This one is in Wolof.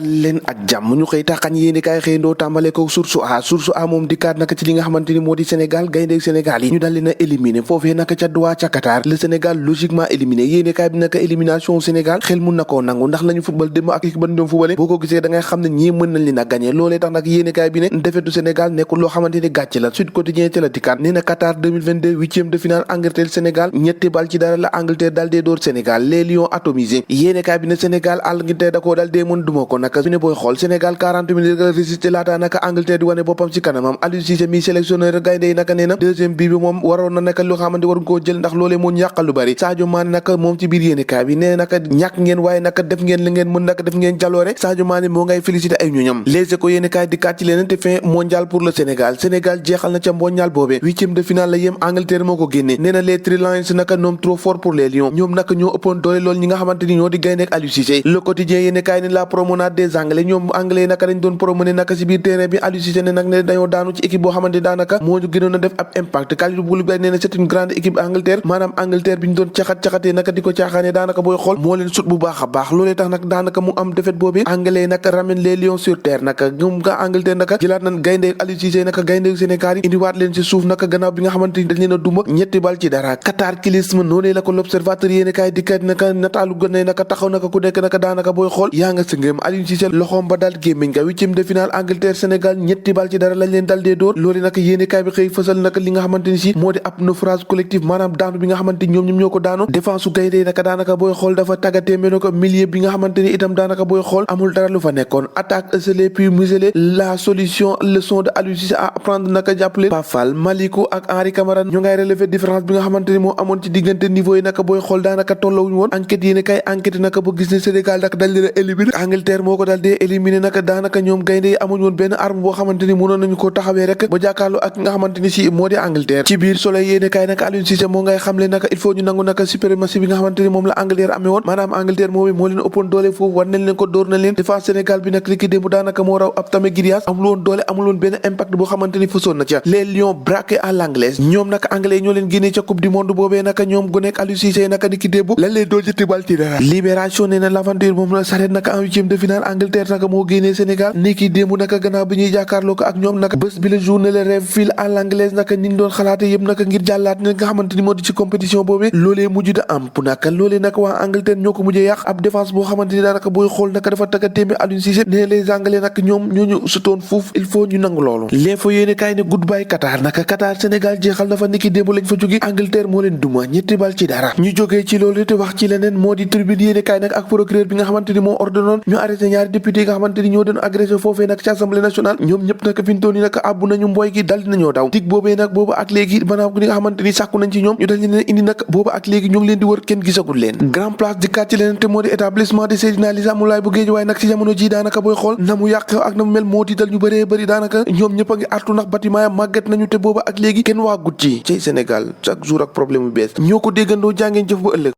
dal leen ak jàmm ñu xëy taxañ yéeni kaay xëyndoo tàmbale ko source a moom dikkaat naka ci li nga xamante ni moo di Sénégal gaynde Sénégal yi ñu dal leen a éliminé foofee naka ca Doha ca Qatar le Sénégal logiquement éliminé yéeni kaay bi naka élimination Sénégal xel mun na koo nangu ndax lañu football démb ak équipe ba ñoom footballé boo ko gisee da ngay xam ne ñii mën nañ leen a gagné loolee tax nag yéeni kaay bi ne défaitu Sénégal nekkul loo xamante ni gàcce la Sud Quotidien ci la dikkaat nee na Qatar 2022 huitième de finale Angleterre Sénégal ñetti bal ci dara la Angleterre dal dee door Sénégal les lions atomisés yéeni kaay bi ne Sénégal Angleterre da koo dal dee mën duma ko naka su ne booy xool Sénégal 40 minutes la résisté laata naka Angleterre di wane boppam ci kanamam Aliou Cissé mi sélectionneur gaynde yi naka nee na deuxième bii bi moom waroon na naka loo xamante waruñ koo jël ndax loolee moo ñu yàqal lu bari Sadio Mané naka moom ci biir yéenekaay bi nee naka ñàkk ngeen waaye naka def ngeen li ngeen mën naka def ngeen jaloore Sadio Mané moo ngay félicité ay ñoñam Les Échos yéenekaay di kat ci leneen te fin mondial pour le Sénégal jeexal na ca mondial boobee huitième de finale la yem Angleterre moo ko génne nee na les Three Lions naka ñoom trop fort pour les Lions ñoom naka ñoo ëppoon doole lool ñi nga xamante ni ñoo di gaynde ak Aliou Cissé Le Quotidien yéenekaay ni la promenade des Anglais ñoom anglais naka dañ doon promener naka ci biir terrain bi Aliou Cissé ne nag ne dañoo daanu ci équipe boo xamante ni daanaka moo ñu gënoon a def ab impact Kalidou Koulibaly nee na c'est une grande équipe Angleterre maanaam Angleterre bi ñu doon caxatee naka di ko caaxaane daanaka booy xool moo leen sut bu baax a baax loolee tax nag daanaka mu am défaite boobu anglais naka ramène les lions sur terre naka ñoom nga Angleterre naka jëlaat nañ gaynde Aliou Cissé naka gaynde Sénégal yi indiwaat leen ci suuf naka gannaaw bi nga xamante ni dañ leen a duma ñetti bal ci dara cataclysme noonu la ko l'observateur yéene kaay dikkat naka nataalu gën naka taxaw naka ku nekk naka daanaka booy xool yaa nga sëngëm Aliou Cissé loxoom ba dal gémmiñ nga huitième de finale Angleterre Sénégal ñetti bal ci dara lañ leen dal dee dóor loolu naka yéene kaay bi xëy fësal naka li nga xamante ni si moo di ab naufrage collectif maanaam daanu bi nga xamante ni ñoom ñoo ko daanu défense su gaynde naka daanaka booy xool dafa tàggatee mel ko milieu bi nga xamante ni itam daanaka booy xool amul dara lu fa nekkoon attaque esselée puis muselée la solution leçon de Aliou Cissé à apprendre naka jàppale Pafal Maliko ak Henri Camara ñu ngay relever différence bi nga xamante ni moo amoon ci diggante niveau yi naka booy xool daanaka tollawuñu woon enquête yéene kay enquête naka ba gis ne Sénégal naka dal leen a éliminer Angleterre moo ko dal dee éliminer naka daanaka ñoom gaynde yi amuñ woon benn arme boo xamante ni mënoon nañu ko taxawee rek ba jàkkaarloo ak nga xamante ni si moo di Angleterre ci biir Soleil yéene kay naka Aliou Cissé moo ngay xamle naka il faut ñu nangu naka suprématie bi nga xamante ni moom la Angleterre amee woon maanaam Angleterre moom moo leen ëppoon doole foofu war nañ leen ko dóor na leen défense Sénégal bi nag li ki démb daanaka moo raw ab tame Girias amul woon doole amul woon benn impact boo xamante ni fësoon na ca les lions braqués à l'anglaise ñoom naka anglais ñoo leen génnee ca coupe du monde boobee naka ñoom gu nekk Aliou Cissé naka ni ki démb lan leen doon jëtti bal ci dara libération nee na l'aventure moom la saret naka en huitième de finale Angleterre naka moo génnee Sénégal ni ki démb naka gannaaw bi ñuy jàkkaarloo ko ak ñoom naka bés bi la journée le rêve file à l'anglaise naka ñi doon xalaate yëpp naka ngir jàllaat ne nga xamante ni moo di ci compétition boobee loolee mujj da am pour naka loolee naka waa Angleterre ñoo ko mujjee yàq ab défense boo xamante ni daanaka booy xool naka dafa tagga téemé Aliou Cissé ne les anglais nag ñoom ñooñu sutoon foofu il faut ñu nangu loolu l'info yéene kaay ne goodbye Qatar naka Qatar Sénégal jeexal na fa niki démb lañ fa jóge Angleterre moo leen duma ñetti bal ci dara ñu jógee ci loolu te wax ci leneen moo di tribune yéene kaay nag ak procureur bi nga xamante ni moo ordonnoon ñu arrêté ñaari député yi nga xamante ni ñoo doon agressé foofee nag ci assemblée nationale ñoom ñëpp nag fi ñu toll nii nag àbbu nañu mbooy gi dal dinañoo daw dig boobee nag boobu ak léegi maanaam li nga xamante ni sàkku nañ ci ñoom ñu dal leen indi nag boobu ak léegi ñu ngi leen di wër kenn gisagul leen grand place di kat ci leneen te moo di établissement de Seydina Issa Moulay bu Guédiawaye nag ci jamono ji daanaka booy xool na mu yàq ak na mu mel moo tiital ñu bëree bëri daanaka ñoom ñëpp a ngi artu ndax bâtiment ya màgget nañu te booba ak léegi kenn waa gut ci Sénégal chaque jour ak problème yu bees ñoo ko déggandoo jàngeen jëf ba ëllëg